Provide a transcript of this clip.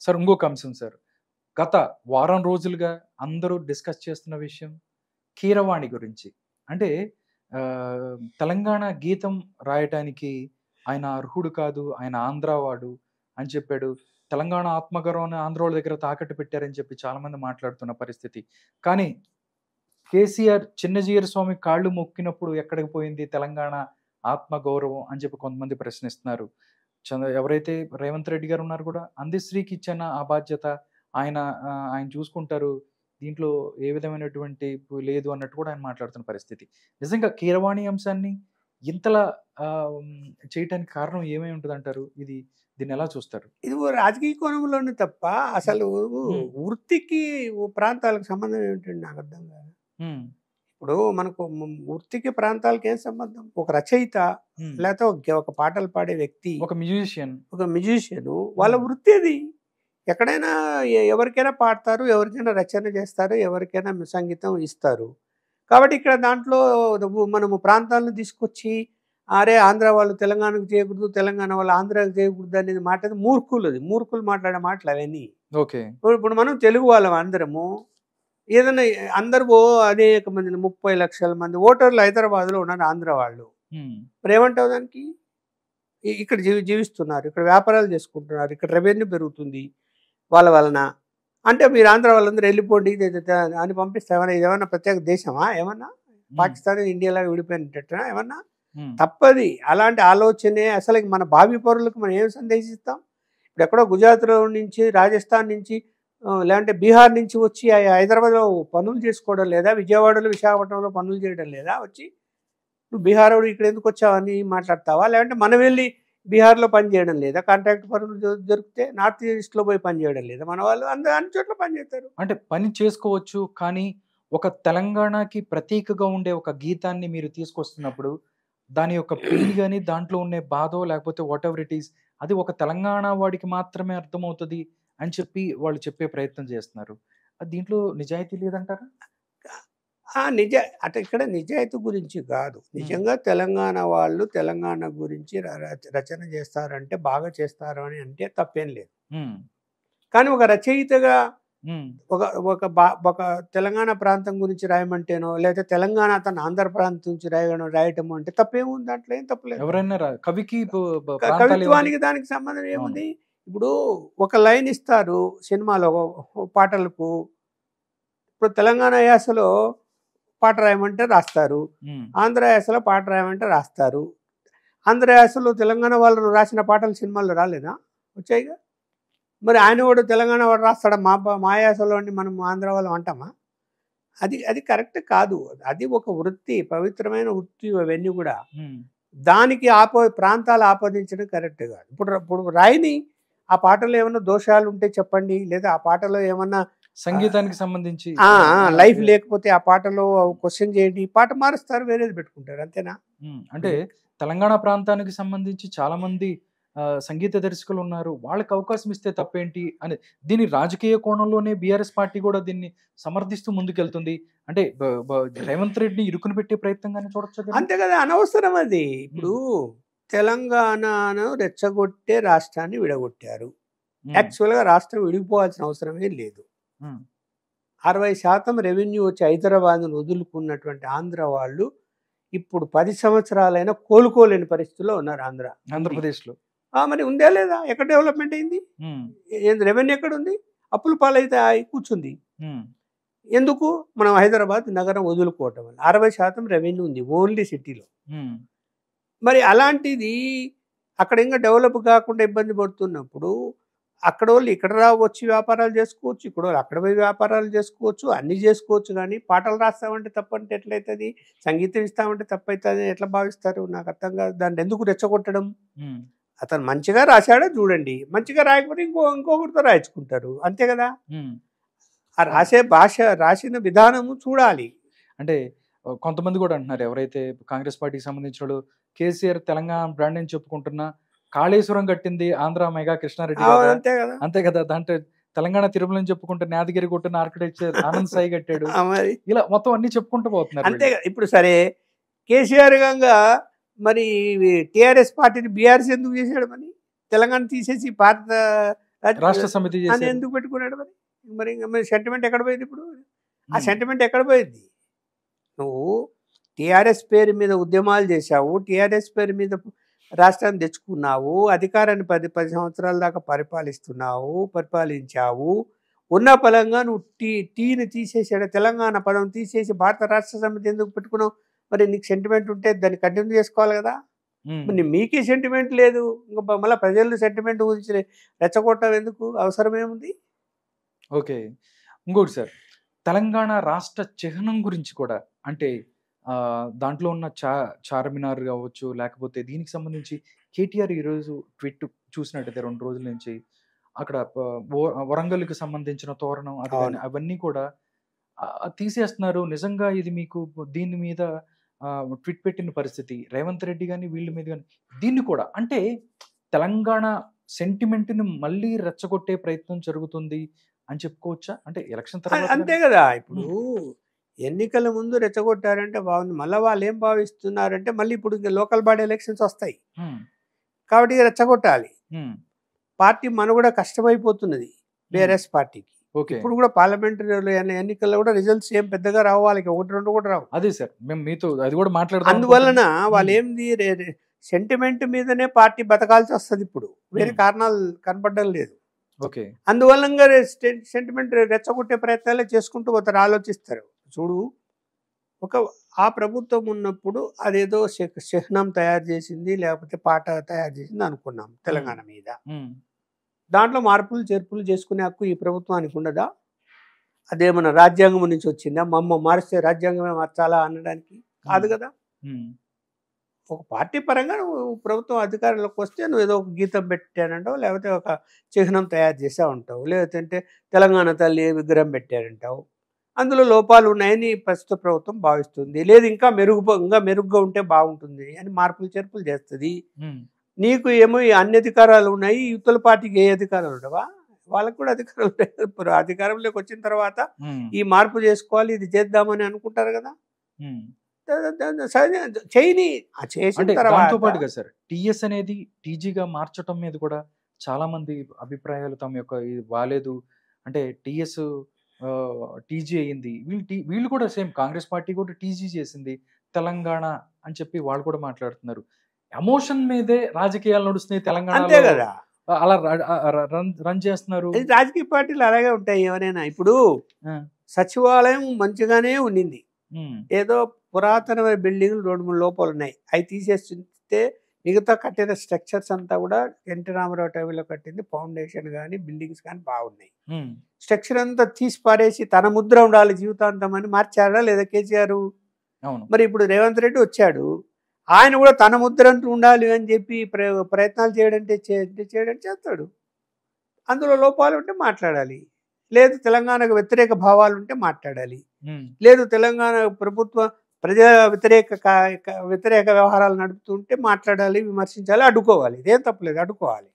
Sir ఇంకొక అంశం sir. గత వారం రోజులుగా అందరూ డిస్కస్ చేస్తున్న విషయం కీరవాణి గురించి. అంటే తెలంగాణ గీతం రాయటానికి ఆయన అర్హుడు కాదు. ఆయన ఆంధ్ర వాడు అని చెప్పాడు. తెలంగాణ ఆత్మగౌరవాన్ని ఆంధ్రోళ్ళ దగ్గర తాకట్టు పెట్టారని చెప్పి చాలామంది మాట్లాడుతున్న పరిస్థితి. కానీ కేసీఆర్ చిన్నజీయర్ స్వామి కాళ్ళు మొక్కినప్పుడు ఎక్కడికి పోయింది తెలంగాణ ఆత్మగౌరవం అని చెప్పి కొంతమంది ప్రశ్నిస్తున్నారు. ఎవరైతే రేవంత్ రెడ్డి గారు ఉన్నారు కూడా అందశ్రీకి ఇచ్చిన ఆ బాధ్యత ఆయన ఆయన చూసుకుంటారు. దీంట్లో ఏ విధమైనటువంటి లేదు అన్నట్టు కూడా ఆయన మాట్లాడుతున్న పరిస్థితి. నిజంగా కీరవాణి అంశాన్ని ఇంతలా చేయటానికి కారణం ఏమై ఉంటదంటారు? దీన్ని ఎలా చూస్తారు? ఇది రాజకీయ కోణంలోనే తప్ప అసలు వృత్తికి ప్రాంతాలకు సంబంధం ఏమిటండి నాకు అర్థం కాదు. ఇప్పుడు మనకు వృత్తికి ప్రాంతాలకు ఏం సంబంధం? ఒక రచయిత లేకపోతే ఒక పాటలు పాడే వ్యక్తి, ఒక మ్యూజిషియన్ వాళ్ళ వృత్తి అది. ఎక్కడైనా ఎవరికైనా పాడతారు, ఎవరికైనా రచన చేస్తారు, ఎవరికైనా సంగీతం ఇస్తారు. కాబట్టి ఇక్కడ దాంట్లో మనము ప్రాంతాలను తీసుకొచ్చి అరే ఆంధ్ర వాళ్ళు తెలంగాణకు చేయకూడదు, తెలంగాణ వాళ్ళు ఆంధ్రాకి చేయకూడదు అనేది మాట మూర్ఖులు మాట్లాడే మాటలు అవన్నీ. ఓకే, ఇప్పుడు మనం తెలుగు వాళ్ళం అందరము ఏదైనా అందరూ అనేక మంది 30 లక్షల మంది ఓటర్లు హైదరాబాద్లో ఉన్నారు ఆంధ్ర వాళ్ళు. మరి ఏమంటావు దానికి? ఇక్కడ జీవిస్తున్నారు, ఇక్కడ వ్యాపారాలు చేసుకుంటున్నారు, ఇక్కడ రెవెన్యూ పెరుగుతుంది వాళ్ళ వలన. అంటే మీరు ఆంధ్ర వాళ్ళందరూ వెళ్ళిపోండి అని పంపిస్తే ఏమన్నా ప్రత్యేక దేశమా? ఏమన్నా పాకిస్తాన్ ఇండియాలాగా విడిపోయినట్టేనా? ఏమన్నా తప్పది. అలాంటి ఆలోచనే అసలు మన భావి పౌరులకు మనం ఏం సందేశిస్తాం? ఇప్పుడు ఎక్కడో గుజరాత్లో నుంచి, రాజస్థాన్ నుంచి, లేదంటే బీహార్ నుంచి వచ్చి హైదరాబాద్లో పనులు చేసుకోవడం లేదా? విజయవాడలో విశాఖపట్నంలో పనులు చేయడం లేదా? వచ్చి నువ్వు బీహార్ ఇక్కడ ఎందుకు వచ్చావని మాట్లాడతావా? లేదంటే మనం వెళ్ళి బీహార్లో పని చేయడం లేదా? కాంట్రాక్ట్ పనులు దొరికితే నార్త్ ఈస్ట్లో పోయి పని చేయడం లేదా? మన వాళ్ళు అన్ని చోట్ల పని చేస్తారు. అంటే పని చేసుకోవచ్చు, కానీ ఒక తెలంగాణకి ప్రతీకగా ఉండే ఒక గీతాన్ని మీరు తీసుకొస్తున్నప్పుడు దాని యొక్క పెయిన్ కానీ దాంట్లో ఉండే బాధో లేకపోతే వాట్ ఎవర్ ఇట్ ఈస్ అది ఒక తెలంగాణ వాడికి మాత్రమే అర్థమవుతుంది అని చెప్పి వాళ్ళు చెప్పే ప్రయత్నం చేస్తున్నారు. దీంట్లో నిజాయితీ లేదంటారా? అంటే ఇక్కడ నిజాయితీ గురించి కాదు. నిజంగా తెలంగాణ వాళ్ళు తెలంగాణ గురించి రచన చేస్తారంటే బాగా చేస్తారు అని అంటే తప్పేం లేదు. కానీ ఒక రచయితగా ఒక తెలంగాణ ప్రాంతం గురించి రాయమంటేనో లేదా తెలంగాణ తన ఆంధ్ర ప్రాంతం నుంచి రాయటం అంటే తప్పేముంది? దాంట్లో ఏం తప్పలేదు. ఎవరైనా కవికి కవిత్వానికి దానికి సంబంధం ఏముంది? ఇప్పుడు ఒక లైన్ ఇస్తారు సినిమాలో పాటలకు. ఇప్పుడు తెలంగాణ యాసలో పాట రాయమంటే రాస్తారు, ఆంధ్ర యాసలో పాట రాయమంటే రాస్తారు. ఆంధ్ర యాసలో తెలంగాణ వాళ్ళు రాసిన పాటలు సినిమాల్లో రాలేదా? వచ్చాయిగా. మరి ఆయన కూడా తెలంగాణ వాడు రాస్తాడా? మా యాసలో మనం ఆంధ్ర వాళ్ళం అంటామా? అది కరెక్ట్ కాదు. అది ఒక వృత్తి, పవిత్రమైన వృత్తి అవన్నీ కూడా. దానికి ప్రాంతాలు ఆపాదించడం కరెక్ట్ కాదు. ఇప్పుడు రాయిని ఆ పాటలో ఏమన్నా దోషాలు ఉంటే చెప్పండి, లేదా ఆ పాటలో ఏమన్నా సంగీతానికి సంబంధించి లైఫ్ లేకపోతే ఆ పాటలో క్వశ్చన్ చేయండి, పాట మారుస్తారు, వేరేది పెట్టుకుంటారు, అంతేనా? అంటే తెలంగాణ ప్రాంతానికి సంబంధించి చాలా మంది సంగీత దర్శకులు ఉన్నారు, వాళ్ళకి అవకాశం ఇస్తే తప్పేంటి అని దీని రాజకీయ కోణంలోనే బీఆర్ఎస్ పార్టీ కూడా దీన్ని సమర్థిస్తూ ముందుకెళ్తుంది. అంటే రేవంత్ రెడ్డిని ఇరుకుని పెట్టే ప్రయత్నంగానే చూడొచ్చు. అంతే కదా, అనవసరం అది. ఇప్పుడు తెలంగాణను రెచ్చగొట్టే రాష్ట్రాన్ని విడగొట్టారు. యాక్చువల్గా రాష్ట్రం విడిపోవాల్సిన అవసరమే లేదు. 60% రెవెన్యూ వచ్చి హైదరాబాద్ను వదులుకున్నటువంటి ఆంధ్ర వాళ్ళు ఇప్పుడు 10 సంవత్సరాలైనా కోలుకోలేని పరిస్థితుల్లో ఉన్నారు. ఆంధ్రప్రదేశ్లో మరి ఉందే లేదా? ఎక్కడ డెవలప్మెంట్ అయింది? రెవెన్యూ ఎక్కడ ఉంది? అప్పుల పాలైతే కూర్చుంది. ఎందుకు? మనం హైదరాబాద్ నగరం వదులుకోవటం వల్ల 60% రెవెన్యూ ఉంది ఓన్లీ సిటీలో. మరి అలాంటిది అక్కడ ఇంకా డెవలప్ కాకుండా ఇబ్బంది పడుతున్నప్పుడు అక్కడ వాళ్ళు ఇక్కడ వచ్చి వ్యాపారాలు చేసుకోవచ్చు, ఇక్కడ వాళ్ళు అక్కడ పోయి వ్యాపారాలు చేసుకోవచ్చు, అన్నీ చేసుకోవచ్చు. కానీ పాటలు రాస్తామంటే తప్పంటే ఎట్లయితుంది? సంగీతం ఇస్తామంటే తప్పవుతుంది ఎట్లా భావిస్తారు? నాకు అర్థం కాదు. దాన్ని ఎందుకు రెచ్చగొట్టడం? అతను మంచిగా రాశాడో చూడండి, మంచిగా రాయకపోతే ఇంకొకరితో రాయించుకుంటారు, అంతే కదా. ఆ రాసిన విధానము చూడాలి. అంటే కొంతమంది కూడా అంటున్నారు, ఎవరైతే కాంగ్రెస్ పార్టీకి సంబంధించిన వాళ్ళు కేసీఆర్ తెలంగాణ బ్రాండ్ అని చెప్పుకుంటున్నా కాళేశ్వరం కట్టింది ఆంధ్ర మెగా కృష్ణారెడ్డి, అంతే కదా. దాంట్లో తెలంగాణ తిరుమల అని చెప్పుకుంటే యాదగిరి కొట్టిన ఆర్కిటెక్చర్ ఆనంద్ సాయి కట్టాడు, ఇలా మొత్తం అన్ని చెప్పుకుంటూ పోతున్నారు, అంతే. ఇప్పుడు సరే కేసీఆర్ గంగా మరి టీఆర్ఎస్ పార్టీని బీఆర్ఎస్ ఎందుకు చేశాడు? మరి తెలంగాణ తీసేసి భారత రాష్ట్ర సమితి అని చేశారు. ఎందుకు పెట్టుకున్నాడు మరి? మరి సెంటిమెంట్ ఎక్కడ పోయింది ఇప్పుడు? ఆ ఉమ్, సెంటిమెంట్ ఎక్కడ పోయింది? నువ్వు టీఆర్ఎస్ పేరు మీద ఉద్యమాలు చేశావు, టీఆర్ఎస్ పేరు మీద రాష్ట్రాన్ని తెచ్చుకున్నావు, అధికారాన్ని 10 సంవత్సరాల దాకా పరిపాలించావు. ఉన్న పలంగా నువ్వు టీని తీసేసాడు, తెలంగాణ పదం తీసేసి భారత రాష్ట్ర సమితి ఎందుకు పెట్టుకున్నావు? మరి నీకు సెంటిమెంట్ ఉంటే దాన్ని కంటిన్యూ చేసుకోవాలి కదా. ఉమ్, మరి మీకే సెంటిమెంట్ లేదు, ఇంకా మళ్ళీ ప్రజలు సెంటిమెంట్ గురించి రెచ్చగొట్టడం ఎందుకు? అవసరం ఏముంది? ఓకే. ఇంకోటి సార్, తెలంగాణ రాష్ట్ర చిహ్నం గురించి కూడా, అంటే దాంట్లో ఉన్న చార్మినార్ కావచ్చు, లేకపోతే దీనికి సంబంధించి కేటీఆర్ ఈరోజు ట్వీట్ చూసినట్టయితే 2 రోజుల నుంచి అక్కడ వరంగల్కి సంబంధించిన తోరణం అది కానీ అవన్నీ కూడా తీసేస్తున్నారు. నిజంగా ఇది మీకు దీని మీద ట్వీట్ పెట్టిన పరిస్థితి రేవంత్ రెడ్డి కానీ వీళ్ళ మీద కానీ, దీన్ని కూడా అంటే తెలంగాణ సెంటిమెంట్ని మళ్ళీ రెచ్చగొట్టే ప్రయత్నం జరుగుతుంది అని చెప్పుకోవచ్చా? అంటే ఎలక్షన్ తర్వాత అంతే కదా. ఇప్పుడు ఎన్నికల ముందు రెచ్చగొట్టారంటే బాగుంది, మళ్ళీ వాళ్ళు ఏం భావిస్తున్నారంటే మళ్ళీ ఇప్పుడు లోకల్ బాడీ ఎలక్షన్స్ వస్తాయి కాబట్టి రెచ్చగొట్టాలి. పార్టీ మనుగడ కష్టమైపోతున్నది బీఆర్ఎస్ పార్టీకి. ఇప్పుడు కూడా పార్లమెంటరీ ఎన్నికల్లో కూడా రిజల్ట్స్ ఏం పెద్దగా రావు, వాళ్ళకి 1-2 కూడా రావు. అదే సార్, మేము మీతో అది కూడా మాట్లాడదాం. అందువలన వాళ్ళు ఏంది సెంటిమెంట్ మీదనే పార్టీ బతకాల్సి వస్తుంది. ఇప్పుడు వేరే కారణాలు కనపడడం లేదు. ఓకే, అందువలన సెంటిమెంట్ రెచ్చగొట్టే ప్రయత్నాలే చేసుకుంటూ పోతారు, ఆలోచిస్తారు. చూడు, ఆ ప్రభుత్వం ఉన్నప్పుడు అదేదో చిహ్నం తయారు చేసింది, లేకపోతే పాట తయారు చేసింది అనుకున్నాం తెలంగాణ మీద. దాంట్లో మార్పులు చేర్పులు చేసుకునే హక్కు ఈ ప్రభుత్వానికి ఉండదా? అదేమన్నా రాజ్యాంగం నుంచి వచ్చిందా? మారిస్తే రాజ్యాంగమే మార్చాలా అనడానికి కాదు కదా. ఒక పార్టీ పరంగా నువ్వు ప్రభుత్వం అధికారంలోకి వస్తే నువ్వు ఏదో ఒక గీతం పెట్టానంటావు, లేకపోతే ఒక చిహ్నం తయారు చేసా ఉంటావు, లేదంటే తెలంగాణ తల్లి విగ్రహం పెట్టారంటావు. అందులో లోపాలు ఉన్నాయని ప్రస్తుత ప్రభుత్వం భావిస్తుంది, లేదు ఇంకా మెరుగ్గా ఉంటే బాగుంటుంది అని మార్పులు చేర్పులు చేస్తుంది. నీకు ఏమో అన్ని అధికారాలు ఉన్నాయి, యువతల పార్టీకి ఏ అధికారాలు ఉండవా? వాళ్ళకు కూడా అధికారాలు ఉంటాయి. అధికారంలోకి వచ్చిన తర్వాత ఈ మార్పు చేసుకోవాలి, ఇది చేద్దామని అనుకుంటారు కదా. దాంతో పాటుగా సార్ టీఎస్ అనేది టీజీగా మార్చడం మీద కూడా చాలా మంది అభిప్రాయాలు తమ యొక్క ఇది బాలేదు, అంటే టీఎస్ టీజీ అయ్యింది, వీళ్ళు కూడా సేమ్ కాంగ్రెస్ పార్టీ కూడా టీజీ చేసింది తెలంగాణ అని చెప్పి వాళ్ళు కూడా మాట్లాడుతున్నారు. ఎమోషన్ మీదే రాజకీయాలు నడుస్తున్నాయి తెలంగాణ, అంతే కదా. అలా రన్ చేస్తున్నారు. రాజకీయ పార్టీలు అలాగే ఉంటాయి. ఎవరైనా ఇప్పుడు సచివాలయం మంచిగానే ఉండింది, ఏదో పురాతనమైన బిల్డింగ్లు 2-3 లోపాలు ఉన్నాయి, అవి తీసేస్తే మిగతా కట్టిన స్ట్రక్చర్స్ అంతా కూడా ఎన్టీ రామారావు టైంలో కట్టింది, ఫౌండేషన్ కానీ బిల్డింగ్స్ కానీ బాగున్నాయి. స్ట్రక్చర్ అంతా తీసి పారేసి తన ముద్ర ఉండాలి జీవితాంతం అని మార్చాడా లేదా కేసీఆర్? మరి ఇప్పుడు రేవంత్ రెడ్డి వచ్చాడు, ఆయన కూడా తన ముద్ర అంటూ ఉండాలి అని చెప్పి ప్రయత్నాలు చేయడంటే చేస్తాడు. అందులో లోపాలు ఉంటే మాట్లాడాలి, లేదు తెలంగాణకు వ్యతిరేక భావాలు ఉంటే మాట్లాడాలి, లేదు తెలంగాణ ప్రభుత్వ ప్రజా వ్యతిరేక వ్యవహారాలు నడుపుతుంటే మాట్లాడాలి, విమర్శించాలి, అడ్డుకోవాలి. ఇదేం తప్పలేదు, అడ్డుకోవాలి.